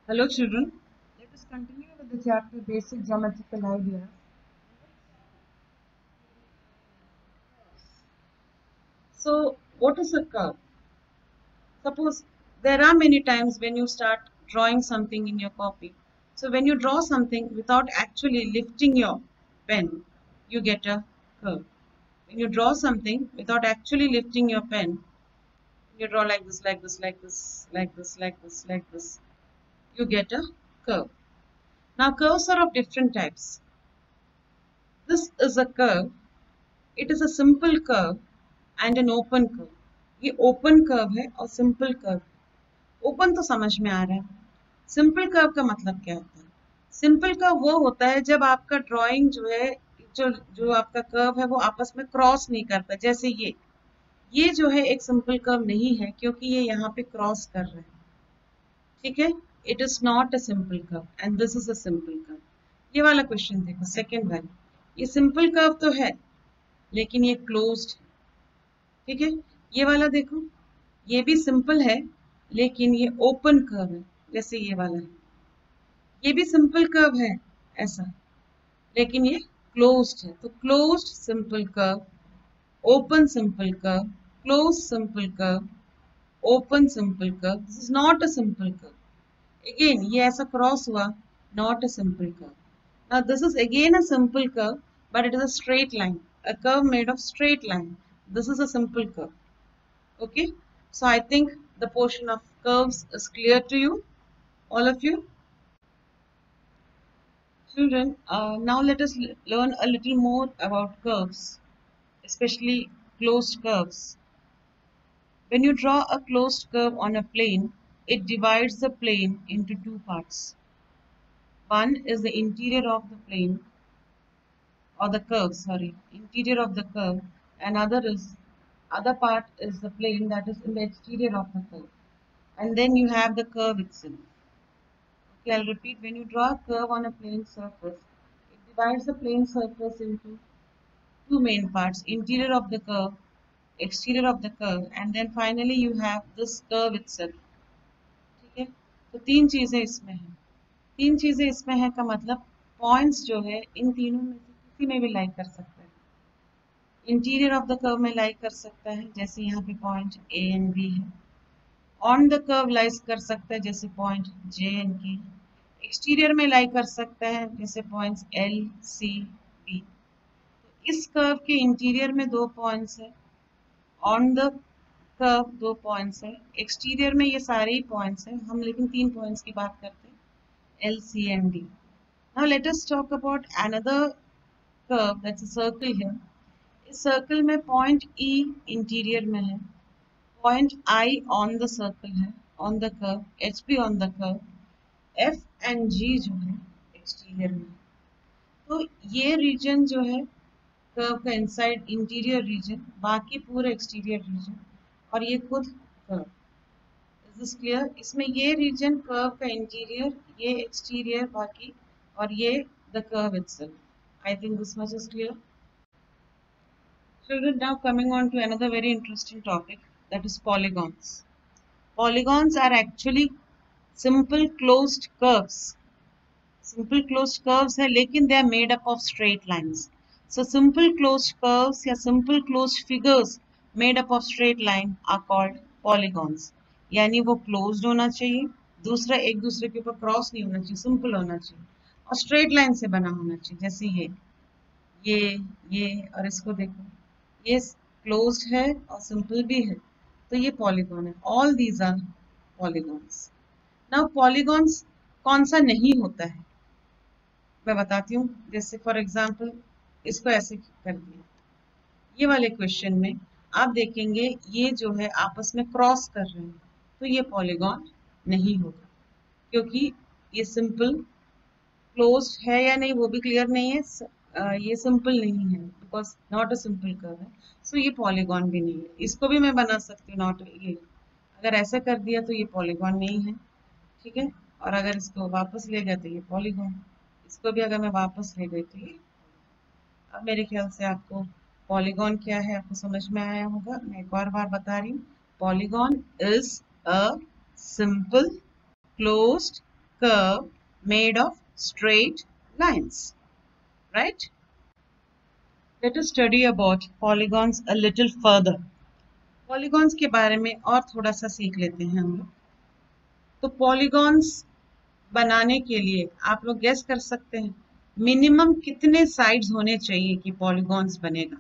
Hello children, let us continue with the chapter Basic Geometrical Ideas. So what is a curve? Suppose there are many times when you start drawing something in your copy. So when you draw something without actually lifting your pen, you get a curve. When you draw something without actually lifting your pen, you draw like this, like this, like this, like this, like this, like this, you get a curve. Now curves are of different types. This is a curve. It is a simple curve and an open curve. ये open curve है और simple curve. Open तो समझ में आ रहा है. Simple curve का मतलब क्या होता है? सिंपल कर्व वो होता है जब आपका ड्राइंग जो है, जो जो आपका कर्व है वो आपस में क्रॉस नहीं करता. जैसे ये जो है एक सिंपल कर्व नहीं है क्योंकि ये यहाँ पे क्रॉस कर रहा है. ठीक है, it is not a simple curve and this is a simple curve. ये वाला क्वेश्चन देखो, सेकेंड वाला. ये सिंपल कर्व तो है लेकिन ये क्लोज्ड. ठीक है, ये वाला देखो, ये भी सिंपल है लेकिन ये ओपन कर्व है. जैसे ये वाला है, ये भी सिंपल कर्व है ऐसा, लेकिन ये क्लोज्ड है. तो closed simple curve, open simple curve, close simple curve, open simple curve. This is not a simple curve. Again ये ऐसा क्रॉस हुआ, not a simple curve. Now this is again a simple curve but it is a straight line, a curve made of straight line. This is a simple curve. Okay, so I think the portion of curves is clear to you, all of you. Children, now let us learn a little more about curves, especially closed curves. When you draw a closed curve on a plane, it divides the plane into two parts. One is the interior of the plane, or the curve, sorry, interior of the curve. Another other part is the plane that is in the exterior of the curve. And then you have the curve itself. Okay, I'll repeat. When you draw a curve on a plane surface, it divides the plane surface into two main parts: interior of the curve, exterior of the curve, and then finally you have this curve itself. ठीक है, तो तीन चीजें इसमें हैं. तीन चीजें इसमें है का मतलब पॉइंट्स जो है इन तीनों में से किसी में भी लाई कर सकता है. इंटीरियर ऑफ द कर्व में लाई कर सकता है, जैसे यहाँ पे पॉइंट ए एंड बी है. ऑन द कर्व लाइज कर सकता है, जैसे पॉइंट जे एंड के. एक्सटीरियर में लाई कर सकता है, जैसे पॉइंट्स एल सी बी. तो इस कर्व के इंटीरियर में दो पॉइंट्स है, ऑन द कर्व दो पॉइंट्स है, एक्सटीरियर में ये सारे ही पॉइंट्स हैं. हम लेकिन तीन पॉइंट्स की बात करते हैं, L C and D. Now let us talk about another curve that's a circle here. इस सर्कल में पॉइंट ई इंटीरियर में है, point I on the circle है, ऑन द कर्व, एच भी on the curve, F and G जो है exterior में. तो ये रीजन जो है कर्व का इनसाइड इंटीरियर रीजन, बाकी पूरा एक्सटीरियर रीजन, और ये खुद कर्व. Is this clear? इसमें ये रीजन कर्व का इंटीरियर, ये एक्सटीरियर बाकी, और ये the curve itself. I think this much is clear. Children, now coming on to another very interesting topic, that is polygons. Polygons are actually simple closed curves. Simple closed curves है लेकिन they are made up of straight lines. So simple closed curves या simple closed figures made up of straight line are called polygons. यानी वो closed होना चाहिए, दूसरा एक दूसरे के ऊपर क्रॉस नहीं होना चाहिए, सिंपल होना चाहिए और स्ट्रेट लाइन से बना होना चाहिए. जैसे ये और इसको देखो, ये क्लोज्ड है और सिंपल भी है, तो ये पॉलीगॉन है. All these are polygons. Now polygons कौन सा नहीं होता है मैं बताती हूँ. जैसे फॉर एग्जांपल इसको ऐसे कर दिया, ये वाले क्वेश्चन में आप देखेंगे ये जो है आपस में क्रॉस कर रहे हैं, तो ये पॉलीगॉन नहीं होगा क्योंकि ये सिंपल क्लोज्ड है या नहीं वो भी क्लियर नहीं है. ये सिंपल नहीं है because not a simple curve है, सो ये पॉलीगॉन भी नहीं है. इसको भी मैं बना सकती हूँ नॉट ये, अगर ऐसा कर दिया तो ये पॉलीगॉन नहीं है. ठीक है, और अगर इसको वापस ले गए तो ये पॉलीगॉन. इसको भी अगर मैं वापस ले गई तो ये. अब मेरे ख्याल से आपको पॉलीगॉन क्या है आपको समझ में आया होगा. मैं एक और बार बता रही हूँ, polygon is a simple closed curve made of straight lines, right? Let us study about polygons a little further. Polygons के बारे में और थोड़ा सा सीख लेते हैं हम लोग। तो polygons बनाने के लिए आप लोग गेस कर सकते हैं मिनिमम कितने साइड्स होने चाहिए कि पॉलीगॉन्स बनेगा।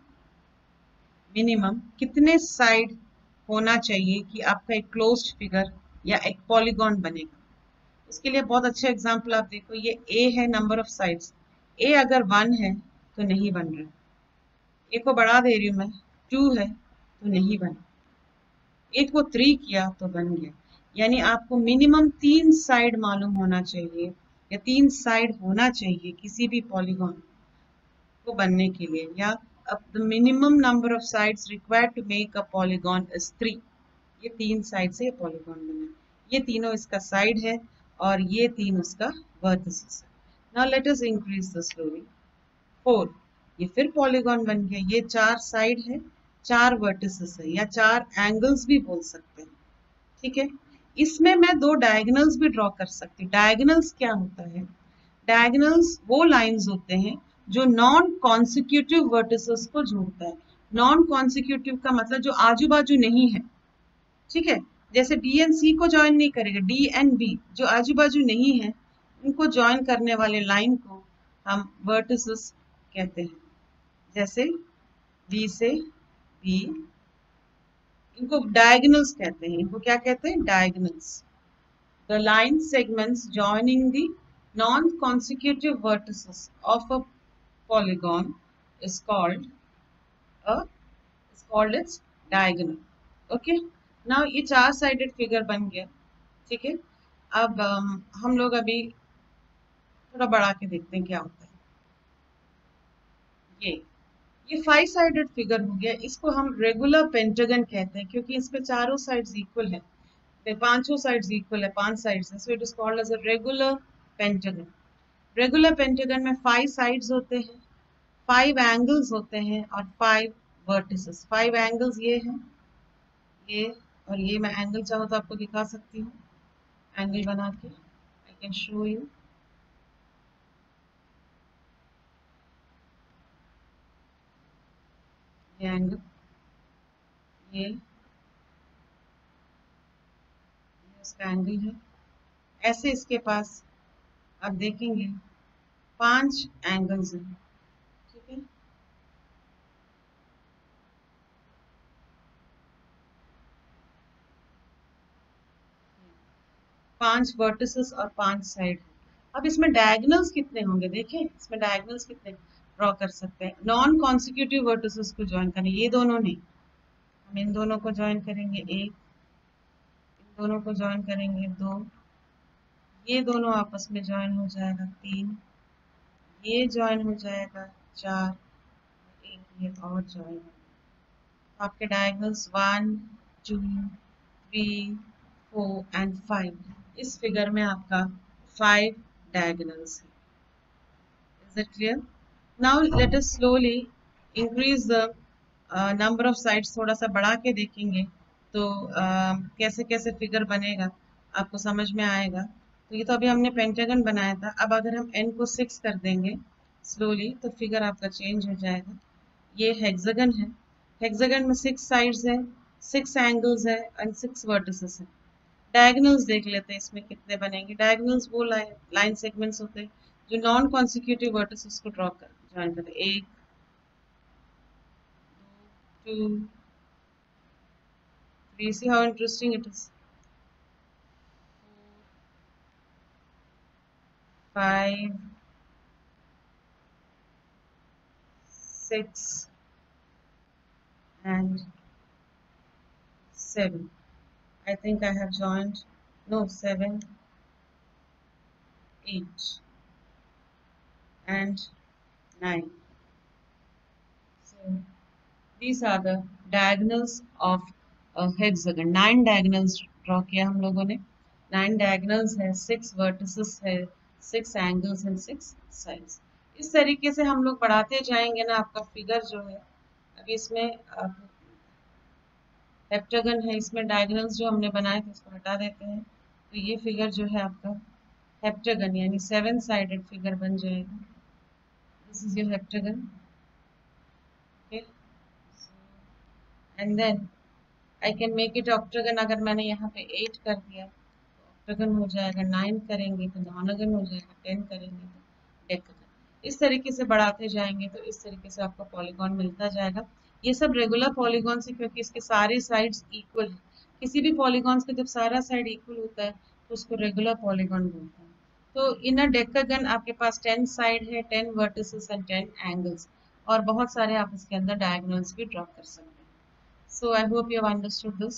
मिनिमम कितने साइड होना चाहिए कि आपका एक क्लोज्ड फिगर या एक पॉलीगॉन बनेगा। उसके लिए बहुत अच्छा एग्जांपल आप देखो, ये ए है, नंबर ऑफ साइड्स ए अगर 1 है तो नहीं बन रहा, ए को बढ़ा दे रही हूँ मैं, 2 है तो नहीं बना, 8 को 3 किया तो बन गया। यानी आपको मिनिमम 3 साइड मालूम होना चाहिए या 3 साइड होना चाहिए किसी भी पॉलीगॉन को बनने के लिए, या the minimum number of sides required to make a polygon is 3। ये 3 साइड से पॉलीगॉन बना, ये तीनों इसका साइड है और ये 3 उसका वर्टिसेस है। Now let us increase the slowly. 4, ये फिर पॉलीगॉन बन गया, ये 4 साइड है, 4 वर्टिसेस है, या 4 एंगल्स भी बोल सकते हैं, ठीक है। इसमें मैं 2 डायगोनल्स भी ड्रॉ कर सकती हूँ। डायगोनल्स क्या होता है? डायगोनल्स वो लाइंस होते हैं जो नॉन कॉन्सिक्यूटिव वर्टिसेस को जोड़ता है। नॉन कॉन्सिक्यूटिव का मतलब जो आजू बाजू नहीं है, ठीक है। जैसे डी एंड सी को ज्वाइन नहीं करेगा, डी एंड बी जो आजू बाजू नहीं है उनको ज्वाइन करने वाले लाइन को हम वर्टिसेस कहते हैं। जैसे बी से बी, इनको डायगोनल्स कहते हैं। इनको क्या कहते हैं? Diagonals. The line segments joining the non-consecutive vertices of a polygon is called its diagonal. Okay. Now ये 4-sided figure बन गया, ठीक है। अब हम लोग अभी थोड़ा बढ़ा के देखते हैं क्या होता है। ये 5-sided फिगर हो गया। इसको हम रेगुलर पेंटागन कहते हैं क्योंकि इसमें चारों साइड्स इक्वल है, पांचों साइड्स इक्वल है, 5 साइड्स है, so it is called as a regular pentagon. Regular pentagon में 5 साइड्स होते हैं, 5 एंगल्स होते हैं और 5 वर्टिसेस। 5 एंगल्स ये हैं, ये और ये। मैं एंगल चाहो तो आपको दिखा सकती हूँ, एंगल बना के आई कैन शो यू। ये एंगल, ये उसका एंगल है। ऐसे इसके पास आप देखेंगे 5 एंगल्स हैं, ठीक है। 5 वर्टिसेस और 5 साइड। अब इसमें डायगोनल्स कितने होंगे? देखें इसमें डायगोनल्स कितने ड्रॉ कर सकते हैं। नॉन कॉन्सिक्यूटिव वर्टिसेस को ज्वाइन करें, ये दोनों नहीं, हम इन दोनों को ज्वाइन करेंगे 1, इन दोनों को ज्वाइन करेंगे 2, ये दोनों आपस में ज्वाइन हो जाएगा 3, ये ज्वाइन हो जाएगा 4, एक ये और ज्वाइन हो। आपके डायगोनल्स 1, 2, 3, 4 एंड 5। इस फिगर में आपका 5 diagonals है। Is it clear? Now let us slowly increase the number of sides। थोड़ा सा बढ़ा के देखेंगे तो कैसे कैसे फिगर बनेगा आपको समझ में आएगा। तो ये तो अभी हमने पेंटागन बनाया था, अब अगर हम n को 6 कर देंगे स्लोली तो फिगर आपका चेंज हो जाएगा। ये हेक्सागन है, हेक्सागन में 6 साइड्स है, 6 एंगल्स है एंड 6 वर्टिसेस है। डायगोनल्स देख लेते हैं इसमें कितने बनेंगे। डायगोनल्स वो लाइन सेगमेंट्स होते हैं जो नॉन कॉन्सिक्यूटिव वर्टिसेस को ड्रॉ कर ज्वाइन करते हैं। 1, 2, 3, see how interesting it is, 5, 6 and 7. I think I have joined, no, 7, 8 and 9. So these are the diagonals of a hexagon। 9 diagonals draw किया हम लोगों ने। 9 diagonals है, 6 vertices है, 6 angles and 6 sides। इस तरीके से हम लोग बढ़ाते जाएंगे ना, आपका फिगर जो है, अभी इसमें हेप्टागन है, इसमें डायगोनल्स जो हमने बनाए थे उसको हटा देते हैं, तो ये फिगर जो है आपका हेप्टागन यानी 7 साइडेड फिगर बन जाएगा. This is your heptagon. Okay, and then I can make it octagon. अगर मैंने यहाँ पे 8 कर दिया तो ऑक्टागन हो जाएगा. 9 करेंगे तो नॉनागन हो जाएगा. 10 करेंगे तो डेकागन. इस तरीके से बढ़ाते जाएंगे तो इस तरीके से आपको पॉलीगॉन मिलता जाएगा. ये सब रेगुलर पॉलीगॉन से, क्योंकि इसके सारे साइड्स इक्वल है. किसी भी पॉलीगॉन्स का जब सारा साइड इक्वल होता है तो उसको रेगुलर पॉलीगॉन बोलते हैं. तो इन अ डेकागन आपके पास 10 साइड है, 10 वर्टिसेस एंड 10 एंगल्स, और बहुत सारे आप इसके अंदर डायगोनल्स भी ड्रॉ कर सकते हैं. So I hope you have understood this.